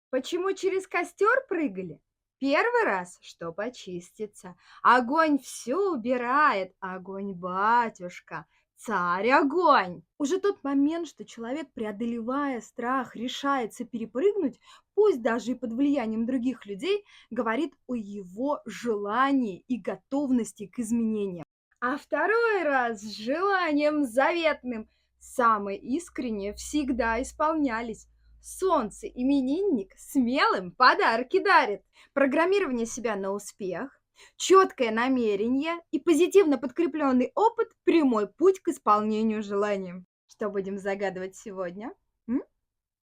Почему через костер прыгали? Первый раз, что почиститься. Огонь все убирает, огонь батюшка, царь огонь. Уже тот момент, что человек, преодолевая страх, решается перепрыгнуть, пусть даже и под влиянием других людей, говорит о его желании и готовности к изменениям. А второй раз с желанием заветным, самые искренние, всегда исполнялись. Солнце именинник смелым подарки дарит. Программирование себя на успех, четкое намерение и позитивно подкрепленный опыт – прямой путь к исполнению желаний. Что будем загадывать сегодня?